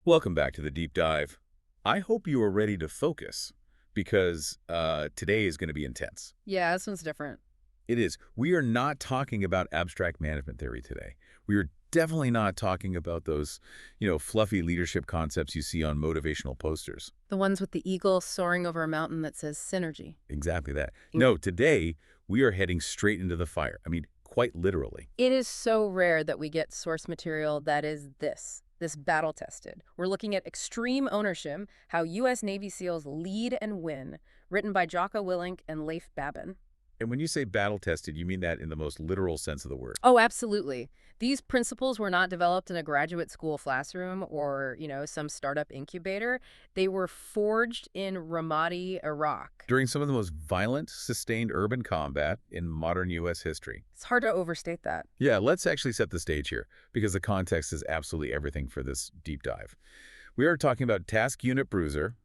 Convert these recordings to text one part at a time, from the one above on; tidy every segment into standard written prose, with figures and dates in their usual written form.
Welcome back to the deep dive. I hope you are ready to focus because today is going to be intense. Yeah, this one's different. It is. We are not talking about abstract management theory today. We are definitely not talking about those, fluffy leadership concepts you see on motivational posters. The ones with the eagle soaring over a mountain that says synergy. Exactly that. Mm. No, today we are heading straight into the fire. I mean, quite literally. It is so rare that we get source material that is this battle tested. We're looking at Extreme Ownership, How U.S. Navy SEALs Lead and Win, written by Jocko Willink and Leif Babin. And when you say battle-tested, you mean that in the most literal sense of the word. Oh, absolutely. These principles were not developed in a graduate school classroom or, some startup incubator. They were forged in Ramadi, Iraq. During some of the most violent, sustained urban combat in modern U.S. history. It's hard to overstate that. Yeah, let's actually set the stage here, because the context is absolutely everything for this deep dive. We are talking about Task Unit Bruiser.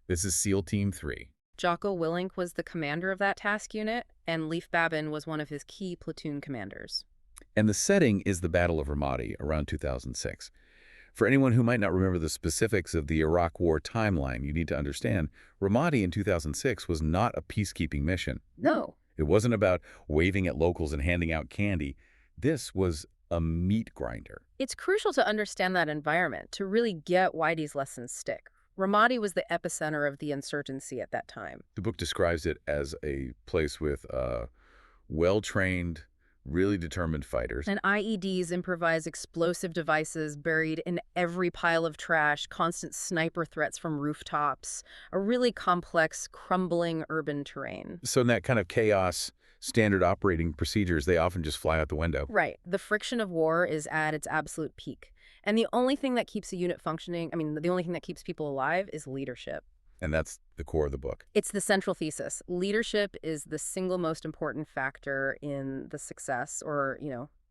This is SEAL Team 3. Jocko Willink was the commander of that task unit, and Leif Babin was one of his key platoon commanders. And the setting is the Battle of Ramadi around 2006. For anyone who might not remember the specifics of the Iraq War timeline, you need to understand, Ramadi in 2006 was not a peacekeeping mission. No. It wasn't about waving at locals and handing out candy. This was a meat grinder. It's crucial to understand that environment to really get why these lessons stick. Ramadi was the epicenter of the insurgency at that time. The book describes it as a place with well-trained, really determined fighters. And IEDs, improvised explosive devices buried in every pile of trash, constant sniper threats from rooftops, a really complex, crumbling urban terrain. So in that kind of chaos, standard operating procedures, they often just fly out the window. Right. The friction of war is at its absolute peak. And the only thing that keeps a unit functioning, the only thing that keeps people alive is leadership. And that's the core of the book. It's the central thesis. Leadership is the single most important factor in the success or,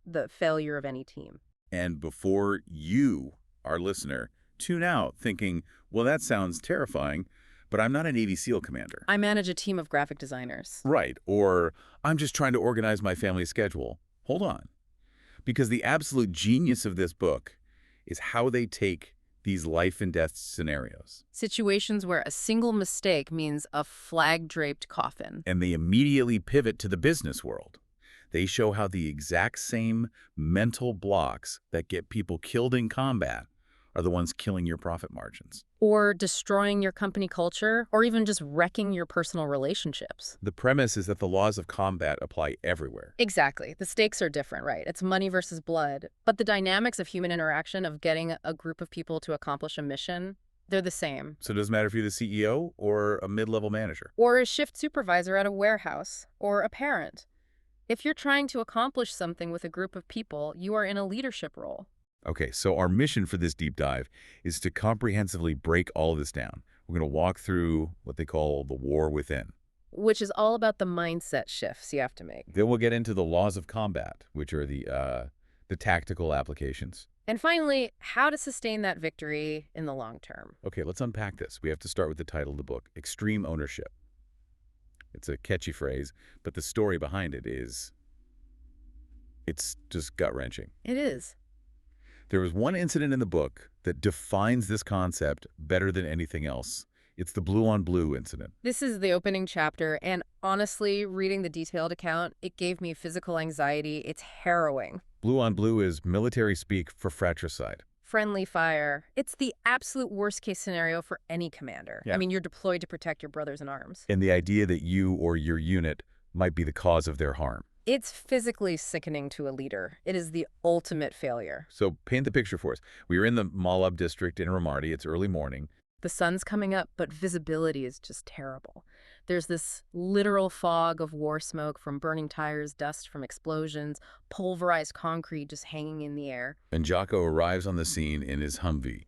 the failure of any team. And before you, our listener, tune out thinking, well, that sounds terrifying, but I'm not a Navy SEAL commander. I manage a team of graphic designers. Right. Or I'm just trying to organize my family schedule. Hold on. Because the absolute genius of this book is how they take these life and death scenarios. Situations where a single mistake means a flag-draped coffin. And they immediately pivot to the business world. They show how the exact same mental blocks that get people killed in combat are the ones killing your profit margins. Or destroying your company culture, or even just wrecking your personal relationships. The premise is that the laws of combat apply everywhere. Exactly. The stakes are different, right? It's money versus blood. But the dynamics of human interaction, of getting a group of people to accomplish a mission, they're the same. So it doesn't matter if you're the CEO or a mid-level manager. Or a shift supervisor at a warehouse, or a parent. If you're trying to accomplish something with a group of people, you are in a leadership role. Okay, so our mission for this deep dive is to comprehensively break all of this down. We're going to walk through what they call the war within. Which is all about the mindset shifts you have to make. Then we'll get into the laws of combat, which are the tactical applications. And finally, how to sustain that victory in the long term. Okay, let's unpack this. We have to start with the title of the book, Extreme Ownership. It's a catchy phrase, but the story behind it it's just gut-wrenching. It is. There was one incident in the book that defines this concept better than anything else. It's the blue-on-blue incident. This is the opening chapter, and honestly, reading the detailed account, it gave me physical anxiety. It's harrowing. Blue-on-blue is military speak for fratricide. Friendly fire. It's the absolute worst-case scenario for any commander. Yeah. You're deployed to protect your brothers in arms. And the idea that you or your unit might be the cause of their harm. It's physically sickening to a leader. It is the ultimate failure. So paint the picture for us. We are in the Malab district in Ramadi. It's early morning. The sun's coming up, but visibility is just terrible. There's this literal fog of war smoke from burning tires, dust from explosions, pulverized concrete just hanging in the air. And Jocko arrives on the scene in his Humvee,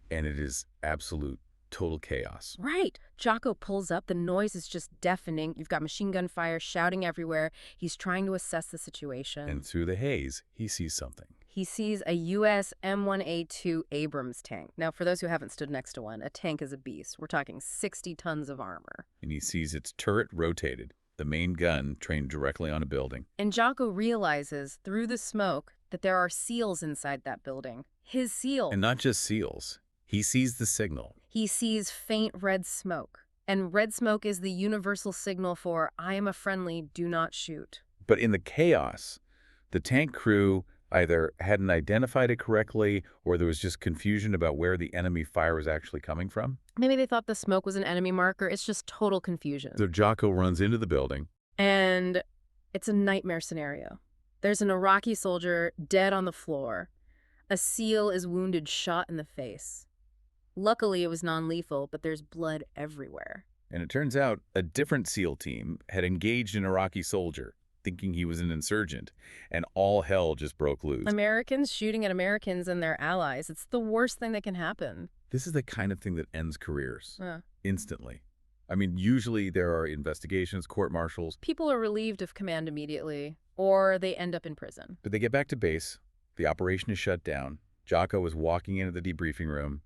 and it is absolute total chaos. Right. Jocko pulls up. The noise is just deafening. You've got machine gun fire shouting everywhere. He's trying to assess the situation. And through the haze, he sees something. He sees a U.S. M1A2 Abrams tank. Now, for those who haven't stood next to one, a tank is a beast. We're talking 60 tons of armor. And he sees its turret rotated, the main gun trained directly on a building. And Jocko realizes, through the smoke, that there are SEALs inside that building. His SEAL. And not just SEALs. He sees the signal. He sees faint red smoke. And red smoke is the universal signal for, I am a friendly, do not shoot. But in the chaos, the tank crew either hadn't identified it correctly or there was just confusion about where the enemy fire was actually coming from. Maybe they thought the smoke was an enemy marker. It's just total confusion. So Jocko runs into the building. And it's a nightmare scenario. There's an Iraqi soldier dead on the floor. A SEAL is wounded, shot in the face. Luckily, it was non-lethal, but there's blood everywhere. And it turns out a different SEAL team had engaged an Iraqi soldier, thinking he was an insurgent, and all hell just broke loose. Americans shooting at Americans and their allies. It's the worst thing that can happen. This is the kind of thing that ends careers Yeah. instantly. I mean, usually there are investigations, court-martials. People are relieved of command immediately, or they end up in prison. But they get back to base. The operation is shut down. Jocko is walking into the debriefing room.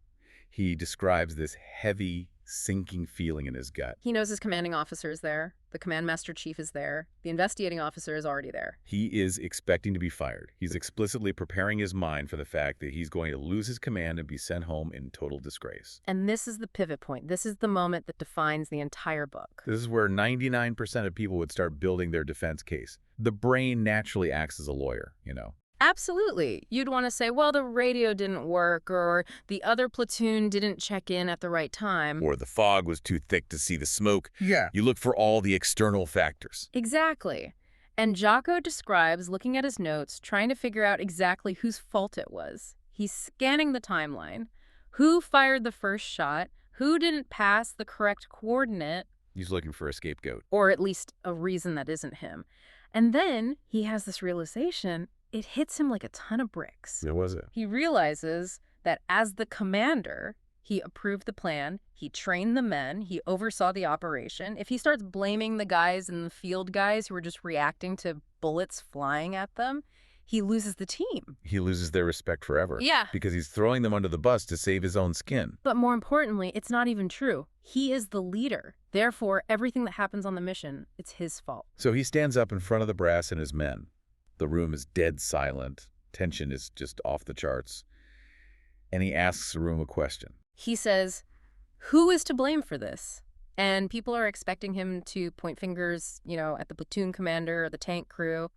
He describes this heavy, sinking feeling in his gut. He knows his commanding officer is there. The command master chief is there. The investigating officer is already there. He is expecting to be fired. He's explicitly preparing his mind for the fact that he's going to lose his command and be sent home in total disgrace. And this is the pivot point. This is the moment that defines the entire book. This is where 99% of people would start building their defense case. The brain naturally acts as a lawyer, you know. Absolutely. You'd want to say, well, the radio didn't work, or the other platoon didn't check in at the right time. Or the fog was too thick to see the smoke. Yeah. You look for all the external factors. Exactly. And Jocko describes looking at his notes, trying to figure out exactly whose fault it was. He's scanning the timeline. Who fired the first shot? Who didn't pass the correct coordinate? He's looking for a scapegoat. Or at least a reason that isn't him. And then he has this realization. It hits him like a ton of bricks. What was it? He realizes that as the commander, he approved the plan, he trained the men, he oversaw the operation. If he starts blaming the guys in the field guys who are just reacting to bullets flying at them, he loses the team. He loses their respect forever. Yeah. Because he's throwing them under the bus to save his own skin. But more importantly, it's not even true. He is the leader. Therefore, everything that happens on the mission, it's his fault. So he stands up in front of the brass and his men. The room is dead silent. Tension is just off the charts. And he asks the room a question. He says, who is to blame for this? And people are expecting him to point fingers, at the platoon commander or the tank crew.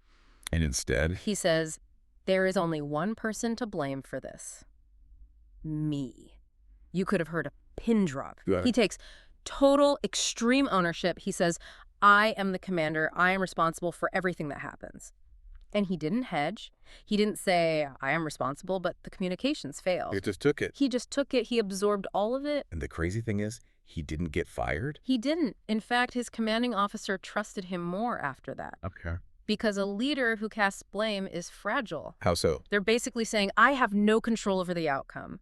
And instead, He says, there is only one person to blame for this. Me. You could have heard a pin drop. Got it. He takes total extreme ownership. He says, I am the commander. I am responsible for everything that happens. And he didn't hedge. He didn't say, I am responsible, but the communications failed. he just took it. He just took it. He absorbed all of it. And the crazy thing is, he didn't get fired? He didn't. In fact, his commanding officer trusted him more after that. Okay. Because a leader who casts blame is fragile. How so? They're basically saying, I have no control over the outcome.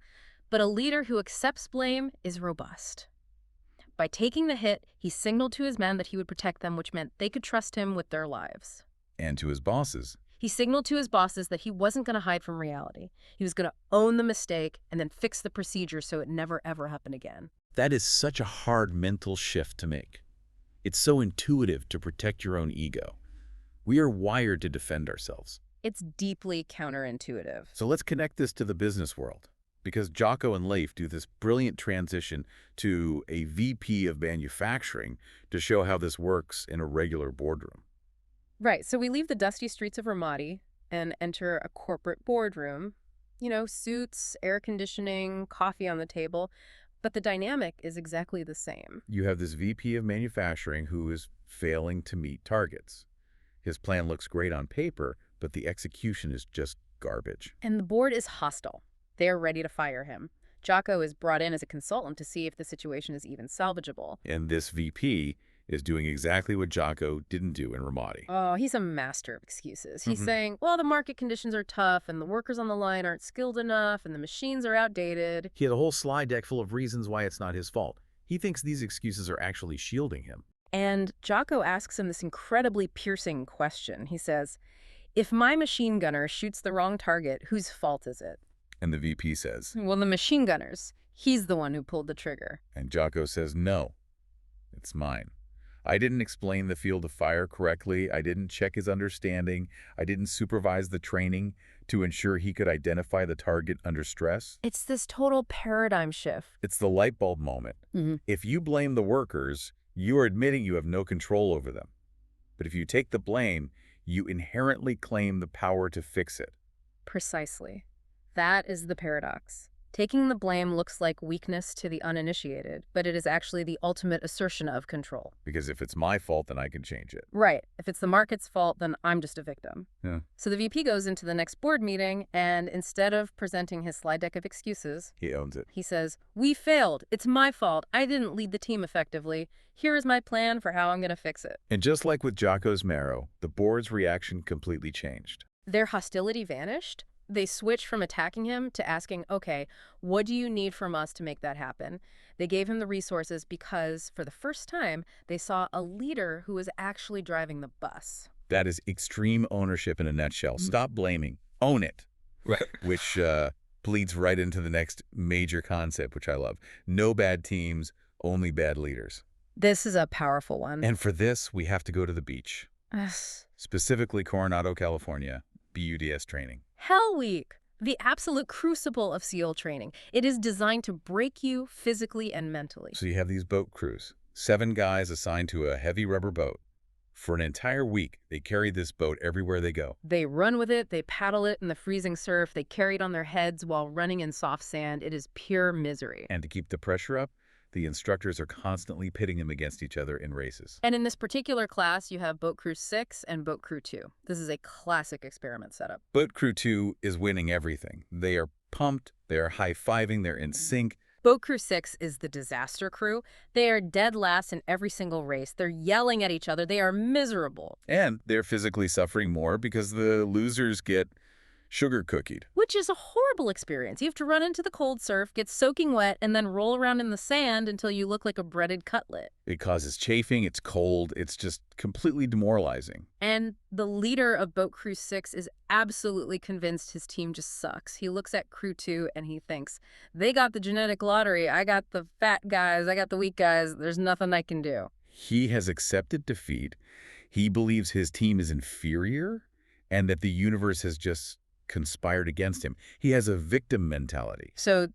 But a leader who accepts blame is robust. By taking the hit, he signaled to his men that he would protect them, which meant they could trust him with their lives. And to his bosses. He signaled to his bosses that he wasn't going to hide from reality. He was going to own the mistake and then fix the procedure so it never, ever happened again. That is such a hard mental shift to make. It's so intuitive to protect your own ego. We are wired to defend ourselves. It's deeply counterintuitive. So let's connect this to the business world. Because Jocko and Leif do this brilliant transition to a VP of manufacturing to show how this works in a regular boardroom. Right, so we leave the dusty streets of Ramadi and enter a corporate boardroom. Suits, air conditioning, coffee on the table. But the dynamic is exactly the same. You have this VP of manufacturing who is failing to meet targets. His plan looks great on paper, but the execution is just garbage. And the board is hostile. They're ready to fire him. Jocko is brought in as a consultant to see if the situation is even salvageable. And this VP is doing exactly what Jocko didn't do in Ramadi. Oh, he's a master of excuses. He's saying, well, the market conditions are tough and the workers on the line aren't skilled enough and the machines are outdated. He had a whole slide deck full of reasons why it's not his fault. He thinks these excuses are actually shielding him. And Jocko asks him this incredibly piercing question. He says, if my machine gunner shoots the wrong target, whose fault is it? And the VP says, Well, the machine gunner's. He's the one who pulled the trigger. and Jocko says, no, it's mine. I didn't explain the field of fire correctly. I didn't check his understanding. I didn't supervise the training. to ensure he could identify the target under stress? It's this total paradigm shift. It's the light bulb moment. If you blame the workers, you are admitting you have no control over them. But if you take the blame, you inherently claim the power to fix it. Precisely. That is the paradox. Taking the blame looks like weakness to the uninitiated, but it is actually the ultimate assertion of control. Because if it's my fault, then I can change it. Right. If it's the market's fault, then I'm just a victim. Yeah. So the VP goes into the next board meeting, and instead of presenting his slide deck of excuses, He owns it. he says, "We failed. It's my fault. I didn't lead the team effectively. Here is my plan for how I'm going to fix it." And just like with Jocko's marrow, the board's reaction completely changed. Their hostility vanished. They switched from attacking him to asking, "Okay, what do you need from us to make that happen?" They gave him the resources because, for the first time, they saw a leader who was actually driving the bus. That is extreme ownership in a nutshell. Stop blaming. Own it. Right. Which bleeds right into the next major concept, which I love. No bad teams, only bad leaders. This is a powerful one. And for this, we have to go to the beach. Ugh. Specifically Coronado, California, BUDS training. Hell Week, the absolute crucible of SEAL training. It is designed to break you physically and mentally. So you have these boat crews. 7 guys assigned to a heavy rubber boat. For an entire week, they carry this boat everywhere they go. They run with it, they paddle it in the freezing surf, they carry it on their heads while running in soft sand. It is pure misery. And to keep the pressure up, the instructors are constantly pitting them against each other in races. And in this particular class, you have Boat Crew 6 and Boat Crew 2. This is a classic experiment setup. Boat Crew 2 is winning everything. They are pumped, they are high-fiving, they're in sync. Boat Crew 6 is the disaster crew. They are dead last in every single race. They're yelling at each other. They are miserable. And they're physically suffering more because the losers get sugar cookied. Which is a horrible experience. You have to run into the cold surf, get soaking wet, and then roll around in the sand until you look like a breaded cutlet. It causes chafing, it's cold, it's just completely demoralizing. And the leader of Boat Crew 6 is absolutely convinced his team just sucks. He looks at Crew 2 and he thinks, they got the genetic lottery, I got the fat guys, I got the weak guys, there's nothing I can do. He has accepted defeat. He believes his team is inferior and that the universe has just conspired against him. He has a victim mentality. So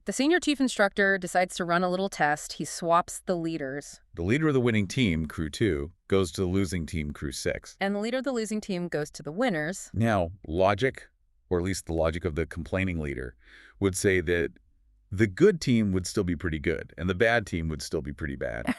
the senior chief instructor decides to run a little test. He swaps the leaders. The leader of the winning team, Crew 2, goes to the losing team, Crew 6. And the leader of the losing team goes to the winners. Now, logic, or at least the logic of the complaining leader, would say that the good team would still be pretty good and the bad team would still be pretty bad.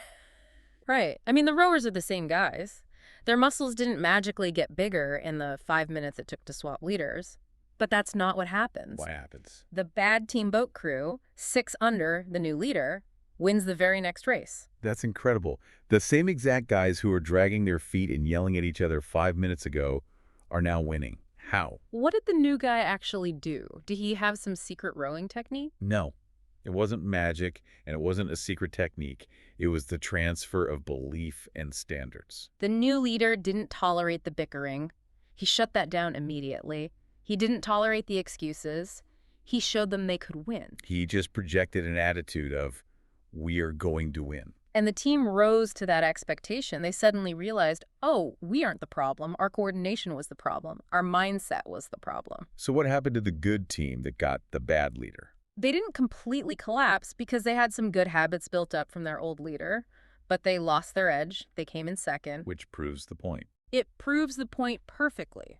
Right. I mean, the rowers are the same guys. Their muscles didn't magically get bigger in the 5 minutes it took to swap leaders. But that's not what happens. What happens? The bad team boat crew, 6 under the new leader, wins the very next race. That's incredible. The same exact guys who were dragging their feet and yelling at each other 5 minutes ago are now winning. How? What did the new guy actually do? Did he have some secret rowing technique? No. It wasn't magic, and it wasn't a secret technique. It was the transfer of belief and standards. The new leader didn't tolerate the bickering. He shut that down immediately. He didn't tolerate the excuses. He showed them they could win. He just projected an attitude of, we are going to win. And the team rose to that expectation. They suddenly realized, oh, we aren't the problem. Our coordination was the problem. Our mindset was the problem. So what happened to the good team that got the bad leader? They didn't completely collapse because they had some good habits built up from their old leader, but they lost their edge. They came in second. Which proves the point. It proves the point perfectly.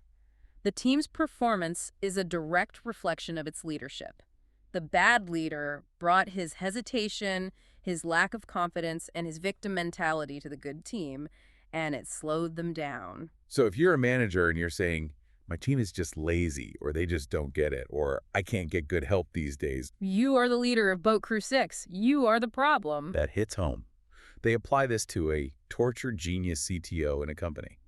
The team's performance is a direct reflection of its leadership. The bad leader brought his hesitation, his lack of confidence, and his victim mentality to the good team, and it slowed them down. So if you're a manager and you're saying, my team is just lazy, or they just don't get it, or I can't get good help these days. You are the leader of Boat Crew 6. You are the problem. That hits home. They apply this to a tortured genius CTO in a company.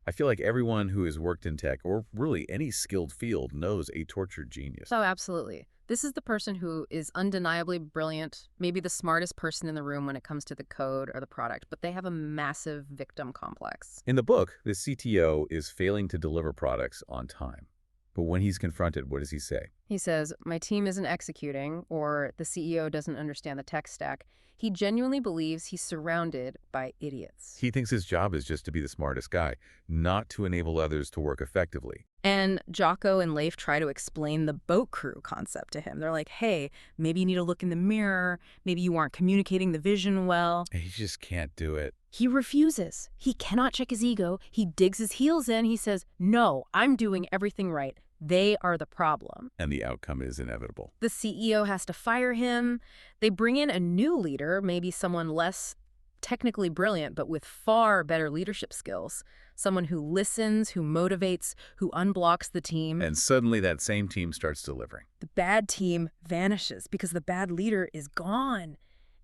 I feel like everyone who has worked in tech, or really any skilled field, knows a tortured genius. Oh, absolutely. This is the person who is undeniably brilliant, maybe the smartest person in the room when it comes to the code or the product, but they have a massive victim complex. In the book, the CTO is failing to deliver products on time. But when he's confronted, what does he say? He says, my team isn't executing, or the CEO doesn't understand the tech stack. He genuinely believes he's surrounded by idiots. He thinks his job is just to be the smartest guy, not to enable others to work effectively. And Jocko and Leif try to explain the boat crew concept to him. They're like, hey, maybe you need to look in the mirror. Maybe you aren't communicating the vision well. He just can't do it. He refuses. He cannot check his ego. He digs his heels in. He says, no, I'm doing everything right. They are the problem. And the outcome is inevitable. The CEO has to fire him. They bring in a new leader, maybe someone less technically brilliant, but with far better leadership skills. Someone who listens, who motivates, who unblocks the team. And suddenly that same team starts delivering. The bad team vanishes because the bad leader is gone.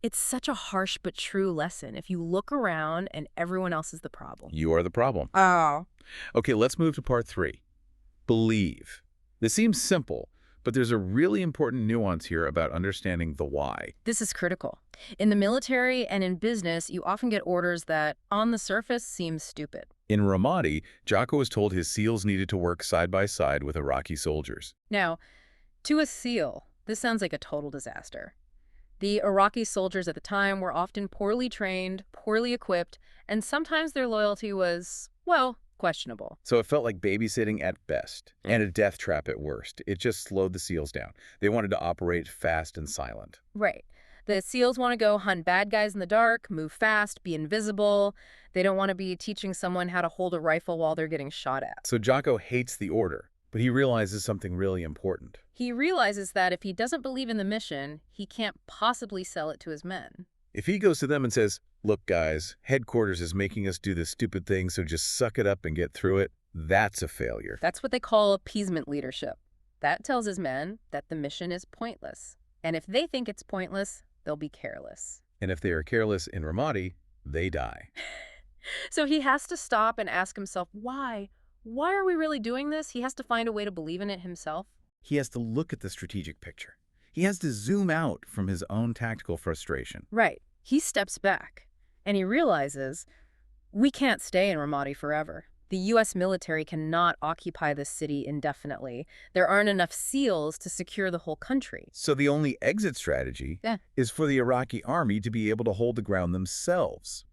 It's such a harsh but true lesson. If you look around and everyone else is the problem. You are the problem. Oh. Okay, let's move to part 3. Believe. This seems simple, but there's a really important nuance here about understanding the why. This is critical. In the military and in business, you often get orders that, on the surface, seem stupid. In Ramadi, Jocko was told his SEALs needed to work side by side with Iraqi soldiers. Now, to a SEAL, this sounds like a total disaster. The Iraqi soldiers at the time were often poorly trained, poorly equipped, and sometimes their loyalty was, well, questionable. So it felt like babysitting at best, and a death trap at worst. It just slowed the SEALs down. They wanted to operate fast and silent. Right. The SEALs want to go hunt bad guys in the dark, move fast, be invisible. They don't want to be teaching someone how to hold a rifle while they're getting shot at. So Jocko hates the order, but he realizes something really important. He realizes that if he doesn't believe in the mission, he can't possibly sell it to his men. If he goes to them and says, look guys, headquarters is making us do this stupid thing, so just suck it up and get through it, that's a failure. That's what they call appeasement leadership. That tells his men that the mission is pointless. And if they think it's pointless, they'll be careless. And if they are careless in Ramadi, they die. So he has to stop and ask himself, why? Why are we really doing this? He has to find a way to believe in it himself. He has to look at the strategic picture. He has to zoom out from his own tactical frustration. Right. He steps back, and he realizes we can't stay in Ramadi forever. The U.S. military cannot occupy this city indefinitely. There aren't enough SEALs to secure the whole country. So the only exit strategy is for the Iraqi army to be able to hold the ground themselves.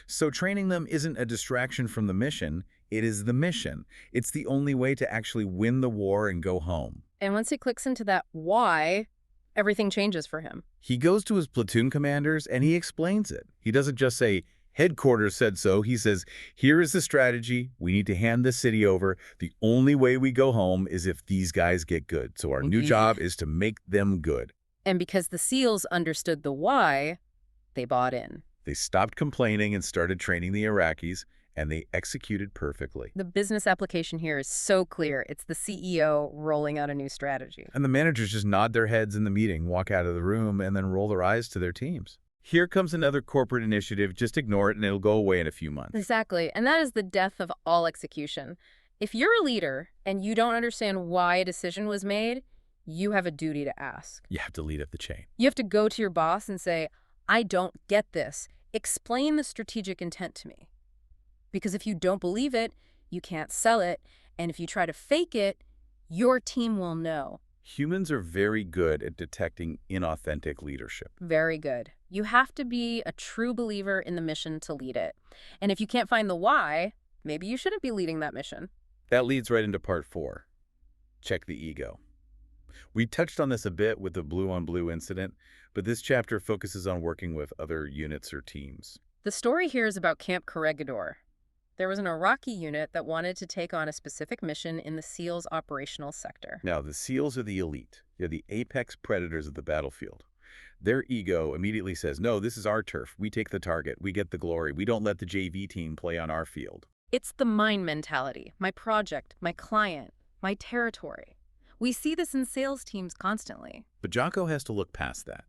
So training them isn't a distraction from the mission, it is the mission. It's the only way to actually win the war and go home. And once he clicks into that why, everything changes for him. He goes to his platoon commanders and he explains it. He doesn't just say, headquarters said so. He says, here is the strategy. We need to hand this city over. The only way we go home is if these guys get good. So our new job is to make them good. And because the SEALs understood the why, they bought in. They stopped complaining and started training the Iraqis, and they executed perfectly. The business application here is so clear. It's the CEO rolling out a new strategy. And the managers just nod their heads in the meeting, walk out of the room, and then roll their eyes to their teams. Here comes another corporate initiative. Just ignore it, and it'll go away in a few months. Exactly. And that is the death of all execution. If you're a leader and you don't understand why a decision was made, you have a duty to ask. You have to lead up the chain. You have to go to your boss and say, I don't get this. Explain the strategic intent to me. Because if you don't believe it, you can't sell it. And if you try to fake it, your team will know. Humans are very good at detecting inauthentic leadership. Very good. You have to be a true believer in the mission to lead it. And if you can't find the why, maybe you shouldn't be leading that mission. That leads right into part 4. Check the ego. We touched on this a bit with the blue-on-blue incident, but this chapter focuses on working with other units or teams. The story here is about Camp Corregidor. There was an Iraqi unit that wanted to take on a specific mission in the SEALs operational sector. Now, the SEALs are the elite. They're the apex predators of the battlefield. Their ego immediately says, no, this is our turf. We take the target. We get the glory. We don't let the JV team play on our field. It's the mine mentality. My project, my client, my territory. We see this in sales teams constantly. But Jocko has to look past that.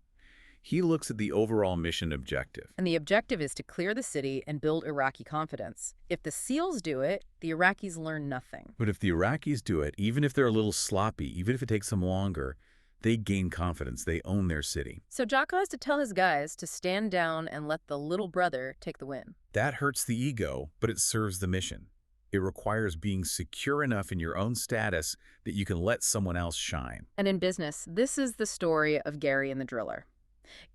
He looks at the overall mission objective. And the objective is to clear the city and build Iraqi confidence. If the SEALs do it, the Iraqis learn nothing. But if the Iraqis do it, even if they're a little sloppy, even if it takes them longer, they gain confidence. They own their city. So Jocko has to tell his guys to stand down and let the little brother take the win. That hurts the ego, but it serves the mission. It requires being secure enough in your own status that you can let someone else shine. And in business, this is the story of Gary and the driller.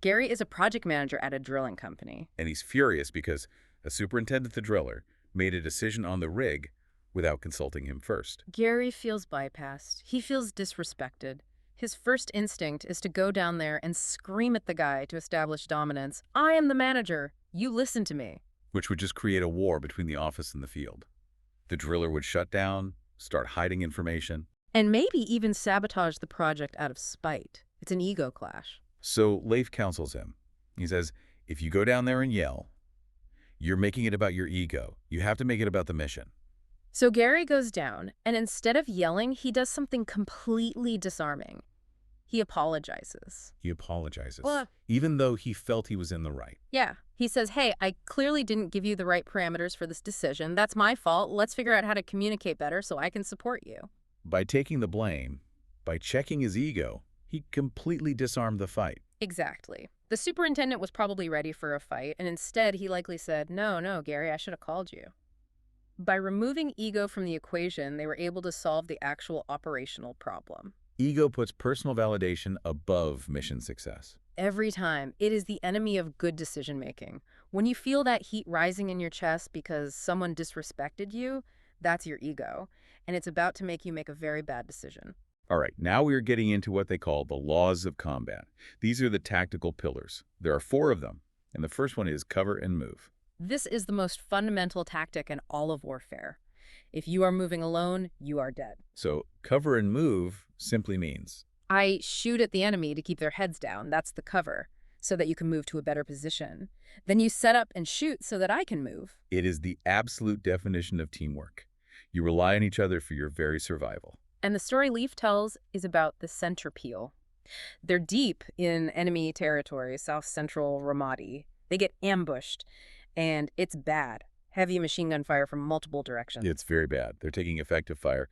Gary is a project manager at a drilling company. And he's furious because a superintendent, the driller, made a decision on the rig without consulting him first. Gary feels bypassed. He feels disrespected. His first instinct is to go down there and scream at the guy to establish dominance. I am the manager. You listen to me. Which would just create a war between the office and the field. The driller would shut down, start hiding information. And maybe even sabotage the project out of spite. It's an ego clash. So Leif counsels him. He says, if you go down there and yell, you're making it about your ego. You have to make it about the mission. So Gary goes down, and instead of yelling, he does something completely disarming. He apologizes. He apologizes, Well, even though he felt he was in the right. yeah. He says, hey, I clearly didn't give you the right parameters for this decision. That's my fault. Let's figure out how to communicate better so I can support you. By taking the blame, by checking his ego, he completely disarmed the fight. Exactly. The superintendent was probably ready for a fight, and instead he likely said, no, Gary, I should have called you. By removing ego from the equation, they were able to solve the actual operational problem. Ego puts personal validation above mission success. Every time, it is the enemy of good decision-making. When you feel that heat rising in your chest because someone disrespected you, that's your ego, and it's about to make you make a very bad decision. All right, now we are getting into what they call the laws of combat. These are the tactical pillars. There are 4 of them, and the first one is cover and move. This is the most fundamental tactic in all of warfare. If you are moving alone, you are dead. So cover and move simply means I shoot at the enemy to keep their heads down. That's the cover, so that you can move to a better position. Then you set up and shoot so that I can move. it is the absolute definition of teamwork. You rely on each other for your very survival. And the story Leif tells is about the center peel. They're deep in enemy territory, south-central Ramadi. They get ambushed, and it's bad. Heavy machine gun fire from multiple directions. It's very bad. They're taking effective fire.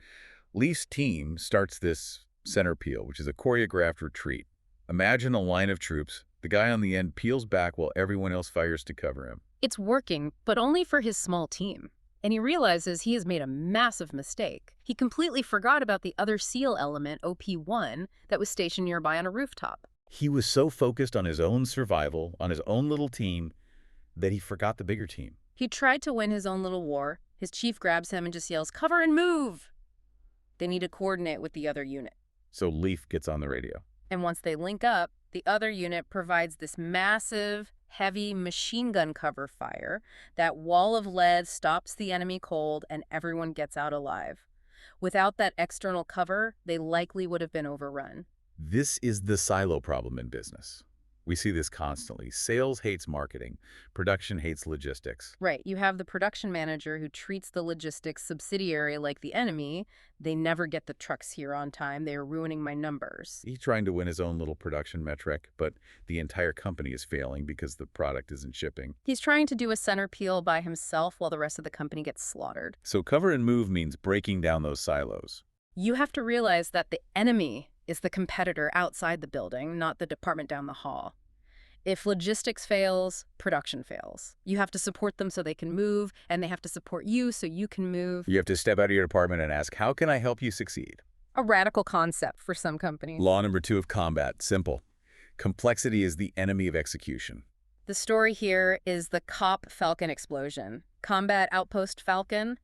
Leif's team starts this center peel, which is a choreographed retreat. Imagine a line of troops. The guy on the end peels back while everyone else fires to cover him. It's working, but only for his small team. And he realizes he has made a massive mistake. He completely forgot about the other SEAL element, OP-1, that was stationed nearby on a rooftop. He was so focused on his own survival, on his own little team, that he forgot the bigger team. He tried to win his own little war. His chief grabs him and just yells, "Cover and move!" They need to coordinate with the other unit. So Leif gets on the radio. And once they link up, the other unit provides this massive, heavy machine gun cover fire. That wall of lead stops the enemy cold and everyone gets out alive. Without that external cover, they likely would have been overrun. This is the silo problem in business. We see this constantly. Sales hates marketing. Production hates logistics. Right, you have the production manager who treats the logistics subsidiary like the enemy. They never get the trucks here on time. They are ruining my numbers. He's trying to win his own little production metric, but the entire company is failing because the product isn't shipping. He's trying to do a center peel by himself while the rest of the company gets slaughtered. So cover and move means breaking down those silos. You have to realize that the enemy is the competitor outside the building, not the department down the hall. If logistics fails, production fails. You have to support them so they can move, and they have to support you so you can move. You have to step out of your department and ask, how can I help you succeed? A radical concept for some companies. Law number 2 of combat, simple. Complexity is the enemy of execution. The story here is the COP Falcon explosion. Combat Outpost Falcon.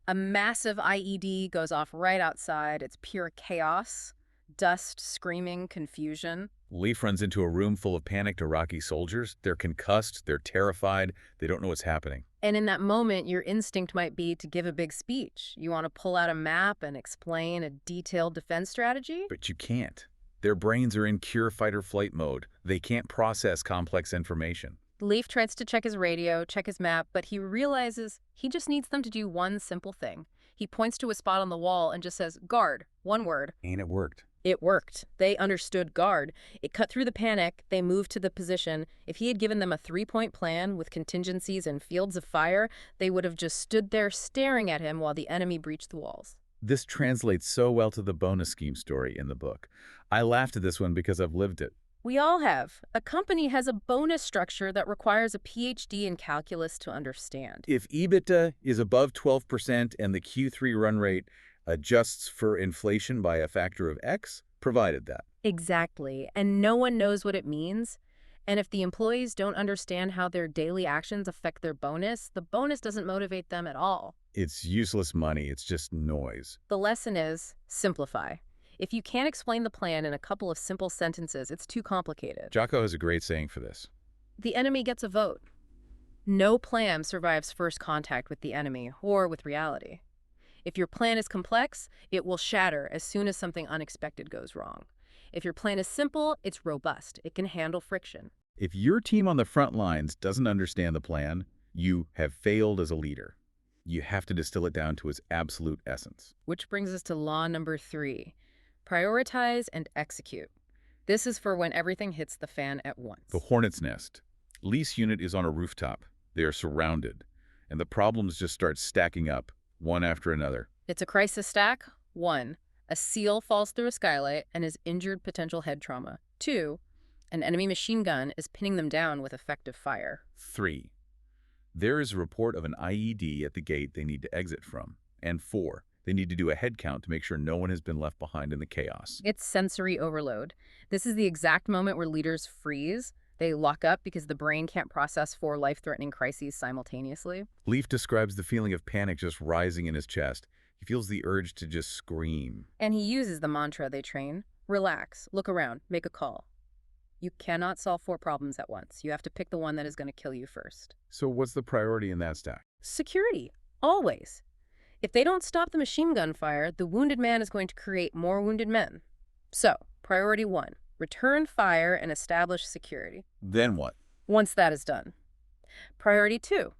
A massive IED goes off right outside. It's pure chaos. Dust, screaming, confusion. Leif runs into a room full of panicked Iraqi soldiers. They're concussed, they're terrified, they don't know what's happening. And in that moment, your instinct might be to give a big speech. You want to pull out a map and explain a detailed defense strategy? But you can't. Their brains are in cure fight or flight mode. They can't process complex information. Leif tries to check his radio, check his map, but he realizes he just needs them to do one simple thing. He points to a spot on the wall and just says, "Guard," one word. And it worked. It worked. They understood guard. It cut through the panic. They moved to the position. If he had given them a 3-point plan with contingencies and fields of fire, they would have just stood there staring at him while the enemy breached the walls. This translates so well to the bonus scheme story in the book. I laughed at this one because I've lived it. We all have. A company has a bonus structure that requires a PhD in calculus to understand. If EBITDA is above 12% and the Q3 run rate adjusts for inflation by a factor of X, provided that. Exactly. And no one knows what it means. And if the employees don't understand how their daily actions affect their bonus, the bonus doesn't motivate them at all. It's useless money. It's just noise. The lesson is simplify. If you can't explain the plan in a couple of simple sentences, it's too complicated. Jocko has a great saying for this. The enemy gets a vote. No plan survives first contact with the enemy or with reality. If your plan is complex, it will shatter as soon as something unexpected goes wrong. If your plan is simple, it's robust. It can handle friction. If your team on the front lines doesn't understand the plan, you have failed as a leader. You have to distill it down to its absolute essence. Which brings us to law number 3. Prioritize and execute. This is for when everything hits the fan at once. The hornet's nest. Lease unit is on a rooftop. They are surrounded, and the problems just start stacking up, one after another. It's a crisis stack. 1. A SEAL falls through a skylight and has injured potential head trauma. 2. An enemy machine gun is pinning them down with effective fire. 3. There is a report of an IED at the gate they need to exit from. And 4. They need to do a head count to make sure no one has been left behind in the chaos. It's sensory overload. This is the exact moment where leaders freeze. They lock up because the brain can't process 4 life-threatening crises simultaneously. Leaf describes the feeling of panic just rising in his chest. He feels the urge to just scream. And he uses the mantra they train. Relax, look around, make a call. You cannot solve 4 problems at once. You have to pick the one that is going to kill you first. So what's the priority in that stack? Security, always. If they don't stop the machine gun fire, the wounded man is going to create more wounded men. So, priority 1, return fire and establish security. Then what? Once that is done. Priority 2,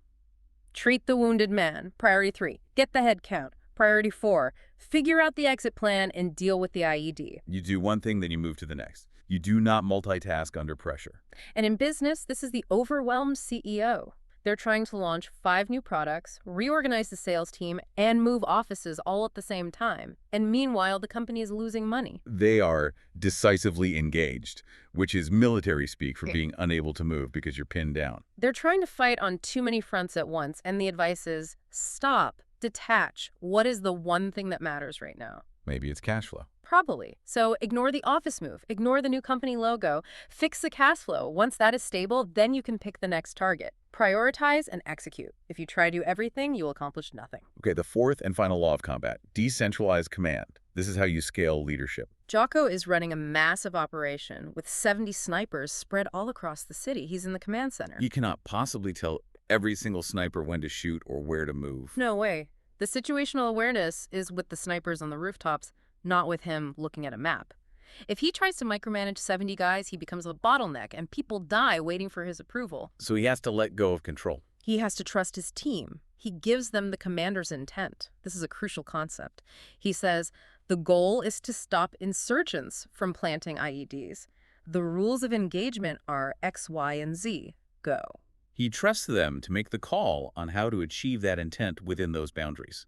treat the wounded man. Priority 3, get the head count. Priority 4, figure out the exit plan and deal with the IED. You do one thing, then you move to the next. You do not multitask under pressure. And in business, this is the overwhelmed CEO. They're trying to launch 5 new products, reorganize the sales team, and move offices all at the same time. And meanwhile, the company is losing money. They are decisively engaged, which is military speak for being unable to move because you're pinned down. They're trying to fight on too many fronts at once, and the advice is stop, detach. What is the one thing that matters right now? Maybe it's cash flow. Probably. So ignore the office move, ignore the new company logo, fix the cash flow. Once that is stable, then you can pick the next target. Prioritize and execute. If you try to do everything, you will accomplish nothing. Okay, the 4th and final law of combat, decentralized command. This is how you scale leadership. Jocko is running a massive operation with 70 snipers spread all across the city. He's in the command center. You cannot possibly tell every single sniper when to shoot or where to move. No way. The situational awareness is with the snipers on the rooftops, not with him looking at a map. If he tries to micromanage 70 guys, he becomes a bottleneck, and people die waiting for his approval. So he has to let go of control. He has to trust his team. He gives them the commander's intent. This is a crucial concept. He says, the goal is to stop insurgents from planting IEDs. The rules of engagement are X, Y, and Z. Go. He trusts them to make the call on how to achieve that intent within those boundaries.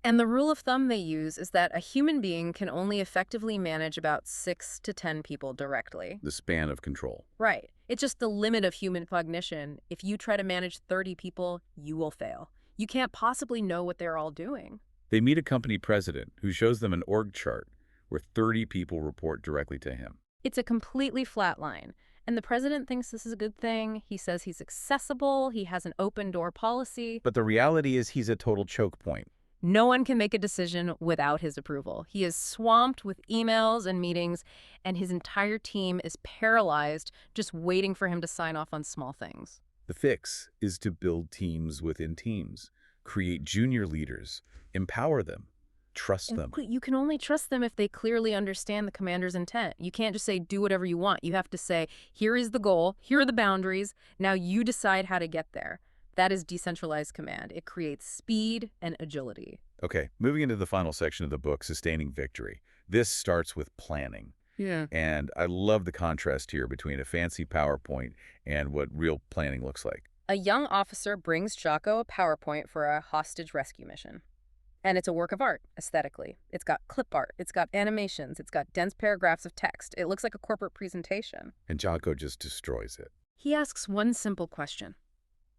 And the rule of thumb they use is that a human being can only effectively manage about 6 to 10 people directly. The span of control. Right. It's just the limit of human cognition. If you try to manage 30 people, you will fail. You can't possibly know what they're all doing. They meet a company president who shows them an org chart where 30 people report directly to him. It's a completely flat line. And the president thinks this is a good thing. He says he's accessible. He has an open door policy. But the reality is he's a total choke point. No one can make a decision without his approval. He is swamped with emails and meetings, and his entire team is paralyzed just waiting for him to sign off on small things. The fix is to build teams within teams, create junior leaders, empower them, trust them. You can only trust them if they clearly understand the commander's intent. You can't just say, do whatever you want. You have to say, here is the goal, here are the boundaries, now you decide how to get there. That is decentralized command. It creates speed and agility. Okay, moving into the final section of the book, Sustaining Victory. This starts with planning. Yeah. And I love the contrast here between a fancy PowerPoint and what real planning looks like. A young officer brings Jocko a PowerPoint for a hostage rescue mission. And it's a work of art, aesthetically. It's got clip art, it's got animations, it's got dense paragraphs of text. It looks like a corporate presentation. And Jocko just destroys it. He asks one simple question.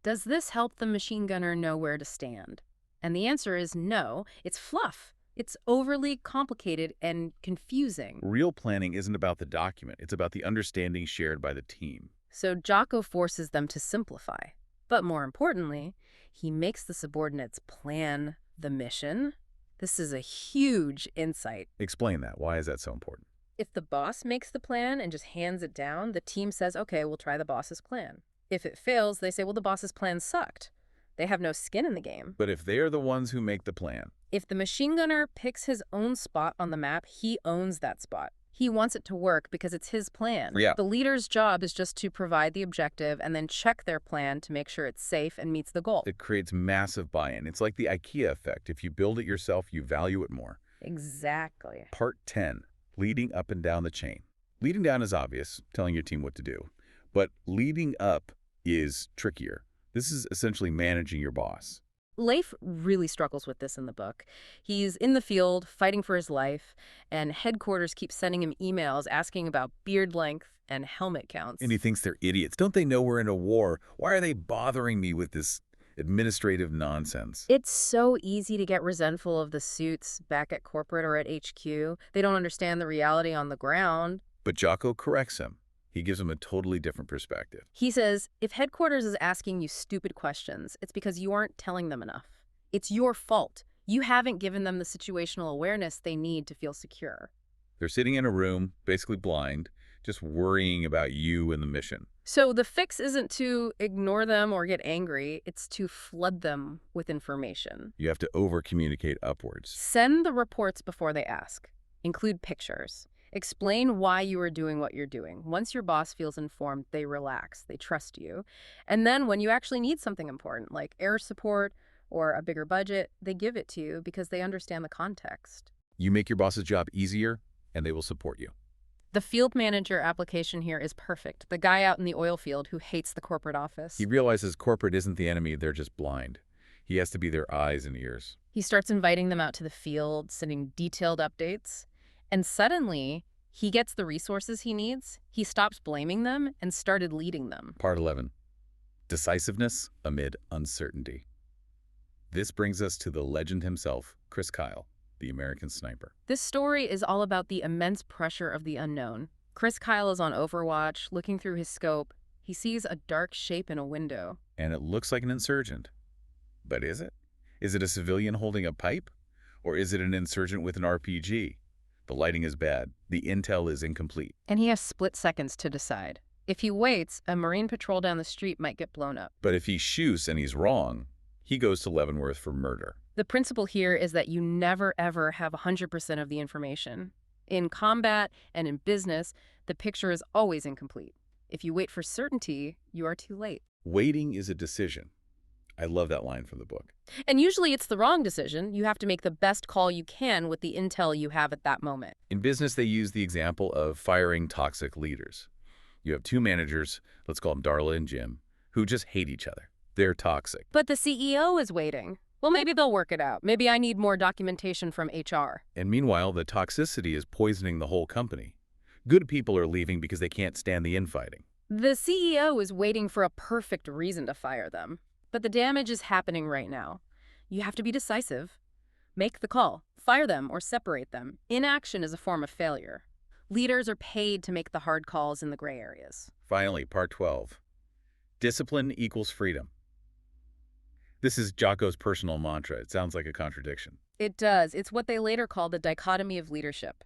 Does this help the machine gunner know where to stand? And the answer is no. It's fluff. It's overly complicated and confusing. Real planning isn't about the document. It's about the understanding shared by the team. So Jocko forces them to simplify. But more importantly, he makes the subordinates plan the mission. This is a huge insight. Explain that. Why is that so important? If the boss makes the plan and just hands it down, the team says, okay, we'll try the boss's plan. If it fails, they say, well, the boss's plan sucked. They have no skin in the game. But if they're the ones who make the plan, If the machine gunner picks his own spot on the map, he owns that spot. He wants it to work because it's his plan. Yeah. The leader's job is just to provide the objective and then check their plan to make sure it's safe and meets the goal. it creates massive buy-in. It's like the IKEA effect. If you build it yourself, you value it more. Exactly. Part 10, leading up and down the chain. Leading down is obvious, telling your team what to do. But leading up is trickier. This is essentially managing your boss. Leif really struggles with this in the book. He's in the field, fighting for his life, and headquarters keeps sending him emails asking about beard length and helmet counts. And he thinks they're idiots. Don't they know we're in a war? Why are they bothering me with this administrative nonsense? It's so easy to get resentful of the suits back at corporate or at HQ. They don't understand the reality on the ground. But Jocko corrects him. He gives him a totally different perspective. He says, if headquarters is asking you stupid questions, it's because you aren't telling them enough. It's your fault. You haven't given them the situational awareness they need to feel secure. They're sitting in a room, basically blind, just worrying about you and the mission. So the fix isn't to ignore them or get angry. It's to flood them with information. You have to over-communicate upwards. Send the reports before they ask. Include pictures. Explain why you are doing what you're doing. Once your boss feels informed, they relax, they trust you. And then when you actually need something important, like air support or a bigger budget, they give it to you because they understand the context. You make your boss's job easier, and they will support you. The field manager application here is perfect. The guy out in the oil field who hates the corporate office. He realizes corporate isn't the enemy, they're just blind. He has to be their eyes and ears. He starts inviting them out to the field, sending detailed updates. And suddenly, he gets the resources he needs, he stops blaming them, and started leading them. Part 11. Decisiveness amid uncertainty. This brings us to the legend himself, Chris Kyle, the American sniper. This story is all about the immense pressure of the unknown. Chris Kyle is on Overwatch, looking through his scope. He sees a dark shape in a window. And it looks like an insurgent. But is it? Is it a civilian holding a pipe? Or is it an insurgent with an RPG? The lighting is bad. The intel is incomplete. And he has split seconds to decide. If he waits, a Marine patrol down the street might get blown up. But if he shoots and he's wrong, he goes to Leavenworth for murder. The principle here is that you never, ever have 100% of the information. In combat and in business, the picture is always incomplete. If you wait for certainty, you are too late. Waiting is a decision. I love that line from the book. And usually it's the wrong decision. You have to make the best call you can with the intel you have at that moment. In business, they use the example of firing toxic leaders. You have two managers, let's call them Darla and Jim, who just hate each other. They're toxic. But the CEO is waiting. Well, maybe they'll work it out. Maybe I need more documentation from HR. And meanwhile, the toxicity is poisoning the whole company. Good people are leaving because they can't stand the infighting. The CEO is waiting for a perfect reason to fire them. But the damage is happening right now. You have to be decisive. Make the call. Fire them or separate them. Inaction is a form of failure. Leaders are paid to make the hard calls in the gray areas. Finally, part 12. Discipline equals freedom. This is Jocko's personal mantra. It sounds like a contradiction. It does. It's what they later call the dichotomy of leadership.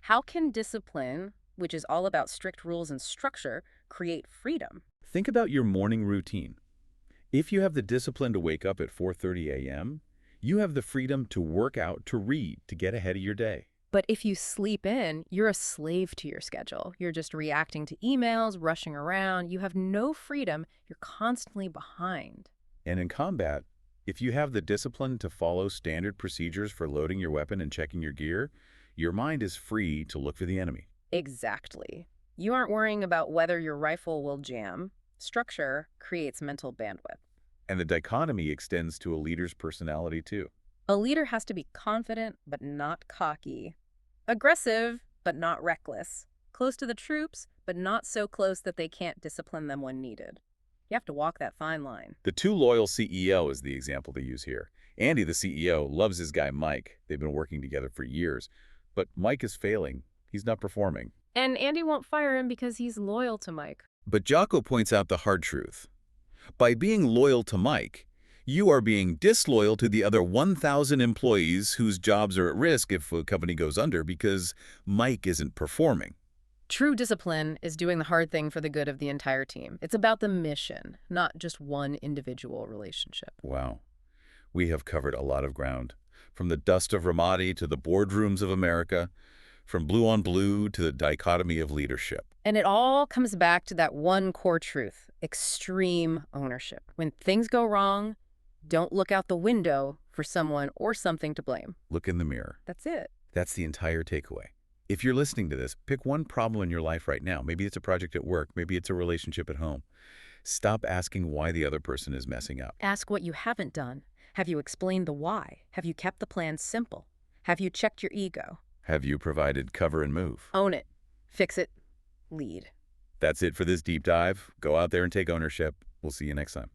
How can discipline, which is all about strict rules and structure, create freedom? Think about your morning routine. If you have the discipline to wake up at 4:30 a.m., you have the freedom to work out, to read, to get ahead of your day. But if you sleep in, you're a slave to your schedule. You're just reacting to emails, rushing around. You have no freedom. You're constantly behind. And in combat, if you have the discipline to follow standard procedures for loading your weapon and checking your gear, your mind is free to look for the enemy. Exactly. You aren't worrying about whether your rifle will jam. Structure creates mental bandwidth. And the dichotomy extends to a leader's personality too. A leader has to be confident, but not cocky. Aggressive, but not reckless. Close to the troops, but not so close that they can't discipline them when needed. You have to walk that fine line. The too loyal CEO is the example they use here. Andy, the CEO, loves his guy Mike. They've been working together for years. But Mike is failing. He's not performing. And Andy won't fire him because he's loyal to Mike. But Jocko points out the hard truth. By being loyal to Mike, you are being disloyal to the other 1,000 employees whose jobs are at risk if a company goes under because Mike isn't performing. True discipline is doing the hard thing for the good of the entire team. It's about the mission, not just one individual relationship. Wow. We have covered a lot of ground. From the dust of Ramadi to the boardrooms of America, from blue on blue to the dichotomy of leadership. And it all comes back to that one core truth: extreme ownership. When things go wrong, don't look out the window for someone or something to blame. Look in the mirror. That's it. That's the entire takeaway. If you're listening to this, pick one problem in your life right now. Maybe it's a project at work. Maybe it's a relationship at home. Stop asking why the other person is messing up. Ask what you haven't done. Have you explained the why? Have you kept the plan simple? Have you checked your ego? Have you provided cover and move? Own it. Fix it. Lead. That's it for this deep dive. Go out there and take ownership. We'll see you next time.